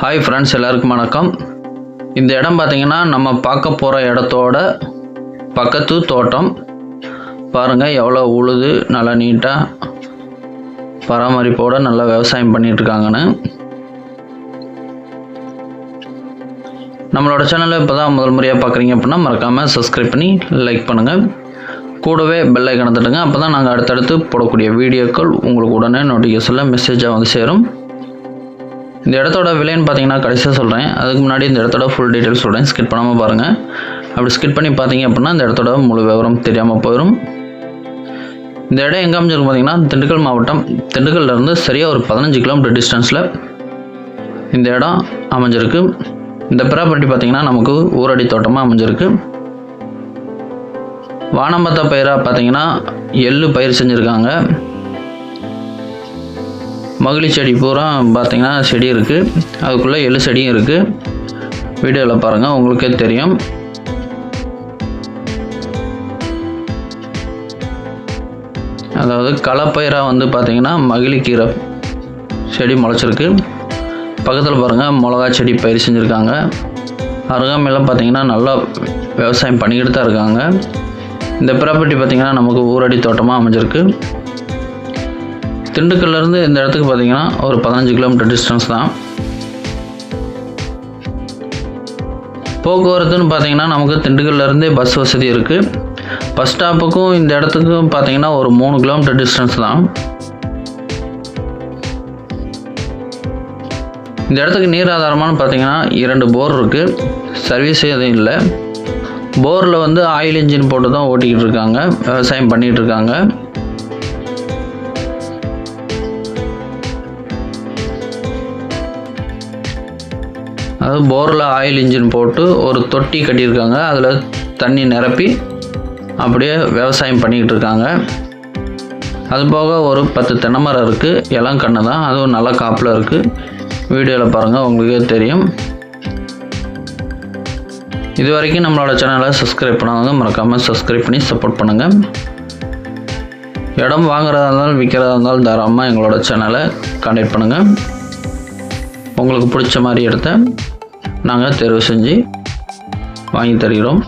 Hi friends, எல்லாருக்கும் வணக்கம். இந்த இடம் பார்த்திங்கன்னா நம்ம பார்க்க போகிற இடத்தோட பக்கத்து தோட்டம். பாருங்கள் எவ்வளோ உழுது நல்லா நீட்டாக பராமரிப்போடு நல்லா விவசாயம் பண்ணிகிட்ருக்காங்கன்னு. நம்மளோட சேனலை இப்போ தான் முதல் முறையாக பார்க்குறீங்க அப்படின்னா மறக்காமல் சப்ஸ்கிரைப் பண்ணி லைக் பண்ணுங்கள். கூடவே பெல் ஐக்கனை தட்டுங்க. அப்போ தான் நாங்கள் அடுத்தடுத்து போடக்கூடிய வீடியோக்கள் உங்களுக்கு உடனே நோட்டிஃபிகேஷனில் மெசேஜாக வந்து சேரும். இந்த இடத்தோட விலைன்னு பார்த்தீங்கன்னா கடைசியாக சொல்கிறேன். அதுக்கு முன்னாடி இந்த இடத்தோட ஃபுல் டீட்டெயில்ஸ் சொல்கிறேன், ஸ்கிப் பண்ணாமல் பாருங்கள். அப்படி ஸ்கிப் பண்ணி பார்த்தீங்க அப்படின்னா இந்த இடத்தோட முழு விவரம் தெரியாமல் போயிடும். இந்த இடம் எங்கே அமைஞ்சிருக்கு பார்த்தீங்கன்னா திண்டுக்கல் மாவட்டம். திண்டுக்கல்லேருந்து சரியாக ஒரு 15 கிலோமீட்டர் டிஸ்டன்ஸில் இந்த இடம் அமைஞ்சிருக்கு. இந்த ப்ராப்பர்ட்டி பார்த்திங்கன்னா நமக்கு ஊரடி தோட்டமாக அமைஞ்சிருக்கு. வானம்பத்த பயிராக பார்த்திங்கன்னா எள்ளு பயிர் செஞ்சுருக்காங்க. மகிழி செடி பூரா பார்த்திங்கன்னா செடி இருக்குது, அதுக்குள்ளே எள்ளு செடியும் இருக்குது. வீடியோவில் பாருங்கள், உங்களுக்கே தெரியும். அதாவது களைப்பயிராக வந்து பார்த்திங்கன்னா மகிழிக்கீரை செடி முளைச்சிருக்கு. பக்கத்தில் பாருங்கள் மிளகா செடி பயிர் செஞ்சுருக்காங்க. அருகாமையில் பார்த்திங்கன்னா நல்லா விவசாயம் பண்ணிக்கிட்டு தான் இருக்காங்க. இந்த ப்ராப்பர்ட்டி பார்த்திங்கன்னா நமக்கு ஊரடி தோட்டமாக அமைஞ்சிருக்கு. திண்டுக்கல்லேருந்து இந்த இடத்துக்கு பார்த்திங்கன்னா ஒரு 15 கிலோமீட்டர் டிஸ்டன்ஸ் தான். போக்குவரத்துன்னு பார்த்திங்கன்னா நமக்கு திண்டுக்கல்லேருந்தே பஸ் வசதி இருக்குது. பஸ் ஸ்டாப்புக்கும் இந்த இடத்துக்கும் பார்த்திங்கன்னா ஒரு 3 கிலோமீட்டர் டிஸ்டன்ஸ் தான். இந்த இடத்துக்கு நீர் ஆதாரமானு பார்த்திங்கன்னா 2 போர் இருக்குது. சர்வீஸ் எதுவும் இல்லை. போரில் வந்து ஆயில் இன்ஜின் போட்டு தான் ஓட்டிக்கிட்டு இருக்காங்க, விவசாயம் பண்ணிகிட்டு இருக்காங்க. அதாவது போரில் ஆயில் இன்ஜின் போட்டு ஒரு தொட்டி கட்டியிருக்காங்க, அதில் தண்ணி நிரப்பி அப்படியே விவசாயம் பண்ணிக்கிட்டு இருக்காங்க. அதுபோக ஒரு 10 தென்னை மரம் இருக்குது, இளம் கன்று தான், அதுவும் நல்ல காப்பில் இருக்குது. வீடியோவில் பாருங்கள், உங்களுக்கே தெரியும். இது வரைக்கும் நம்மளோட சேனலை சப்ஸ்கிரைப் பண்ணாதவங்க மறக்காமல் சப்ஸ்கிரைப் பண்ணி சப்போர்ட் பண்ணுங்கள். இடம் வாங்குறதா இருந்தாலும் விற்கிறதா இருந்தாலும் தாராளமாக எங்களோட சேனலை கான்டாக்ட் பண்ணுங்கள். உங்களுக்கு பிடிச்ச மாதிரி இடத்த நாங்கள் தேர்வு செஞ்சு வாங்கி தருகிறோம்.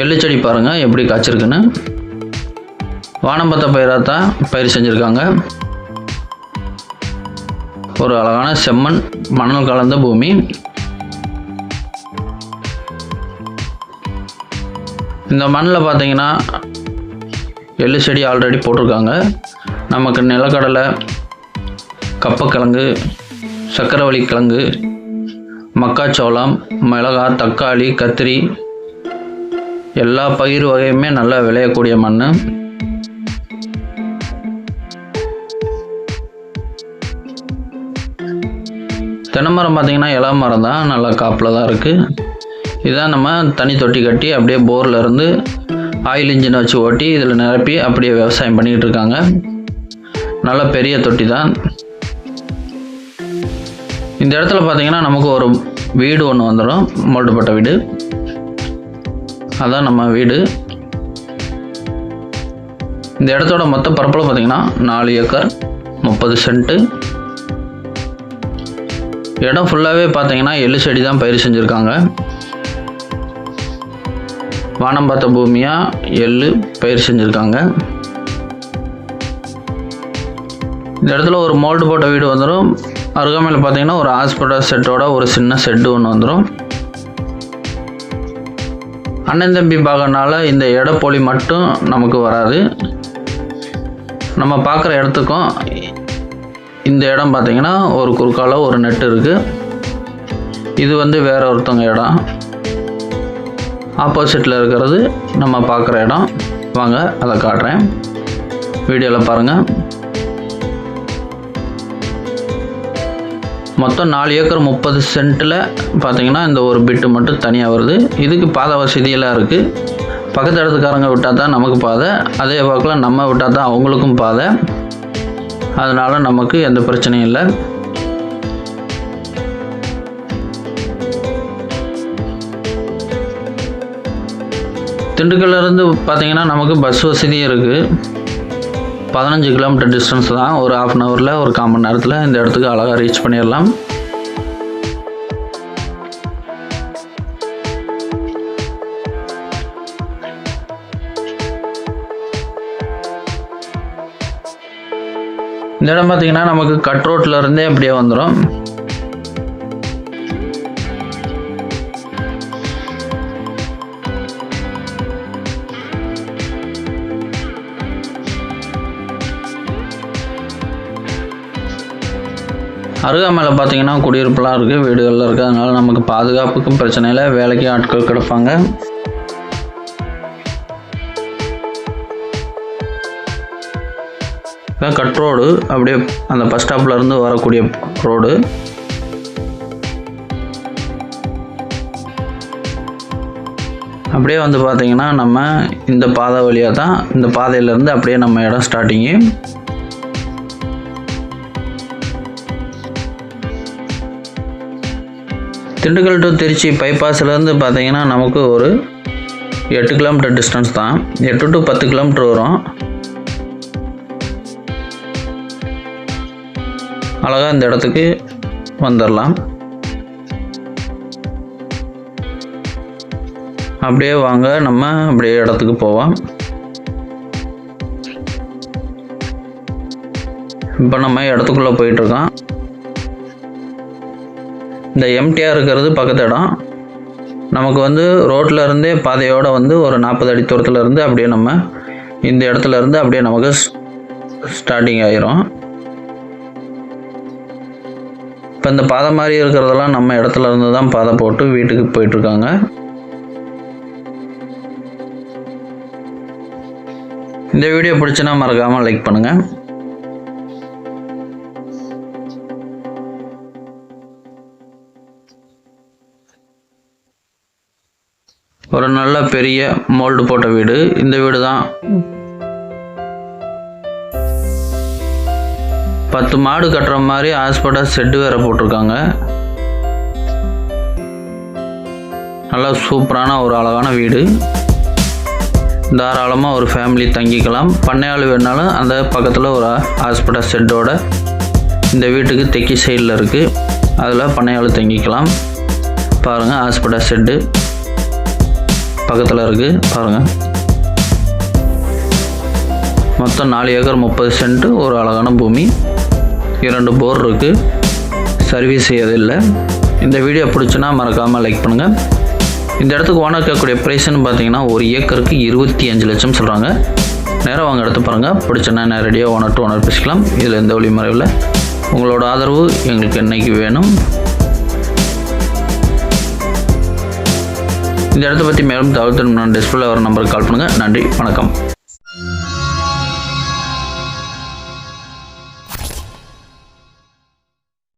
எள்ளு செடி பாருங்கள் எப்படி காய்ச்சிருக்குன்னு. வானம்பத்த பயிராக தான் பயிர் செஞ்சுருக்காங்க. ஒரு அழகான செம்மண் மணல் கலந்த பூமி. இந்த மண்ணில் பார்த்தீங்கன்னா எள்ளு செடி ஆல்ரெடி போட்டிருக்காங்க. நமக்கு நிலக்கடலை, கப்பக்கிழங்கு, சக்கரவள்ளி கிழங்கு, மக்காச்சோளம், மிளகாய், தக்காளி, கத்திரி எல்லா பயிர் வகையுமே நல்லா விளையக்கூடிய மண். தென்னை மரம் பார்த்திங்கன்னா இளம் மரம் தான், நல்லா காப்பில் தான் இருக்குது. இதான் நம்ம தனி தொட்டி கட்டி அப்படியே போரில் இருந்து ஆயில் இன்ஜினை வச்சு ஓட்டி இதில் நிரப்பி அப்படியே விவசாயம் பண்ணிக்கிட்டு இருக்காங்க. நல்ல பெரிய தொட்டி தான். இந்த இடத்துல பார்த்திங்கன்னா நமக்கு ஒரு வீடு ஒன்று வந்துடும், மோல்டுப்பட்ட வீடு. அதான் நம்ம வீடு. இந்த இடத்தோட மொத்த பரப்பளவு பார்த்திங்கன்னா 4 ஏக்கர் 30 சென்ட்டு. இடம் ஃபுல்லாகவே பார்த்திங்கன்னா எள்ளு செடி தான் பயிர் செஞ்சுருக்காங்க. வானம் பார்த்த பூமியாக எள்ளு பயிர் செஞ்சுருக்காங்க. இந்த இடத்துல ஒரு மோல்டு போட்ட வீடு வந்துடும். அருகாமையில் பார்த்தீங்கன்னா ஒரு ஹாஸ்பிட்டல் செட்டோட ஒரு சின்ன செட்டு ஒன்று வந்துடும். அண்ணன் தம்பி பார்க்கறனால இந்த இடப்பொலி மட்டும் நமக்கு வராது. நம்ம பார்க்குற இடத்துக்கும் இந்த இடம் பார்த்திங்கன்னா ஒரு குறுக்கால ஒரு நெட்டு இருக்குது. இது வந்து வேற ஒருத்தவங்க இடம். ஆப்போசிட்டில் இருக்கிறது நம்ம பார்க்குற இடம். வாங்க அதை காட்டுறேன், வீடியோவில் பாருங்கள். மொத்தம் 4 ஏக்கர் 30 சென்ட்டில் பார்த்திங்கன்னா இந்த ஒரு பிட்டு மட்டும் தனியாக வருது. இதுக்கு பாதை வசதியெல்லாம் இருக்குது. பக்கத்து இடத்துக்காரங்க விட்டால் தான் நமக்கு பாதை, அதே வாக்கில் நம்ம விட்டால் தான் அவங்களுக்கும் பாதை. அதனால் நமக்கு எந்த பிரச்சனையும் இல்லை. திண்டுக்கல்லேருந்து பார்த்திங்கன்னா நமக்கு பஸ் வசதியும் இருக்குது. 15 கிலோமீட்டர் டிஸ்டன்ஸ் தான். ஒரு 1/2 அன் ஹவரில் ஒரு 1/4 மணி நேரத்தில் இந்த இடத்துக்கு அழகாக ரீச் பண்ணிடலாம். இந்த இடம் பார்த்தீங்கன்னா நமக்கு கட் ரோட்டில் இருந்தே அப்படியே வந்துடும். அருகாமையில் பார்த்தீங்கன்னா குடியிருப்புலாம் இருக்குது, வீடுகள்லாம் இருக்குது. அதனால் நமக்கு பாதுகாப்புக்கும் பிரச்சனை இல்லை, வேலைக்கு ஆட்கள் கிடப்பாங்க. கட் ரோடு அப்படியே அந்த பஸ் ஸ்டாப்லேருந்து வரக்கூடிய ரோடு. அப்படியே வந்து பார்த்திங்கன்னா நம்ம இந்த பாதை வழியாக தான், இந்த பாதையிலேருந்து அப்படியே நம்ம இடம் ஸ்டார்டிங்கு. திண்டுக்கல் டு திருச்சி பைபாஸ்லேருந்து பார்த்திங்கன்னா நமக்கு ஒரு 8 கிலோமீட்டர் டிஸ்டன்ஸ் தான், 8 to 10 கிலோமீட்டர் வரும். அழகாக இந்த இடத்துக்கு வந்துடலாம். அப்படியே வாங்க நம்ம அப்படியே இடத்துக்கு போவோம். இப்போ நம்ம இடத்துக்குள்ளே போயிட்டுருக்கோம். இந்த எம்டிஆர் இருக்கிறது பக்கத்து இடம். நமக்கு வந்து ரோட்டில் இருந்தே பாதையோடு வந்து ஒரு 40 அடி தூரத்தில் இருந்து அப்படியே நம்ம இந்த இடத்துல இருந்து அப்படியே நமக்கு ஸ்டார்டிங் ஆயிரும். இப்போ இந்த பாதை மாதிரி இருக்கிறதெல்லாம் நம்ம இடத்துல இருந்து தான் பாதை போட்டு வீட்டுக்கு போயிட்டுருக்காங்க. இந்த வீடியோ பிடிச்சுன்னா மறக்காமல் லைக் பண்ணுங்கள். ஒரு நல்ல பெரிய மோல்டு போட்ட வீடு. இந்த வீடு தான் 10 மாடு கட்டுற மாதிரி ஹாஸ்பிட்டல் செட்டு வேறு போட்டிருக்காங்க. நல்லா சூப்பரான ஒரு அழகான வீடு. தாராளமாக ஒரு ஃபேமிலி தங்கிக்கலாம். பண்ணையாள் வேணாலும் அந்த பக்கத்தில் ஒரு ஹாஸ்பிட்டல் செட்டோட இந்த வீட்டுக்கு தெக்கி சைடில் இருக்குது. அதில் பண்ணையாள் தங்கிக்கலாம். பாருங்கள், ஹாஸ்பிட்டல் செட்டு பக்கத்தில் இருக்குது. பாருங்கள், மொத்தம் 4 ஏக்கர் 30 சென்ட், ஒரு அழகான பூமி, 2 போர் இருக்குது, சர்வீஸ் எதில்லை. இந்த வீடியோ பிடிச்சுன்னா மறக்காமல் லைக் பண்ணுங்கள். இந்த இடத்துக்கு ஓனர் கேட்கக்கூடிய ப்ரைஸ்ன்னு பார்த்தீங்கன்னா 1 ஏக்கருக்கு 25 லட்சம் சொல்கிறாங்க. நேராக வாங்க எடுத்து பாருங்கள். பிடிச்சனா நேரடியாக ஓனர் டு ஓனர் பேசிக்கலாம். இதில் எந்த வழிமுறை இல்லை. உங்களோட ஆதரவு எங்களுக்கு என்னைக்கு வேணும். இந்த இடத்த பற்றி மேலும் தகவல் நான் டிஸ்பிளே வர நம்பருக்கு கால் பண்ணுங்கள். நன்றி, வணக்கம்.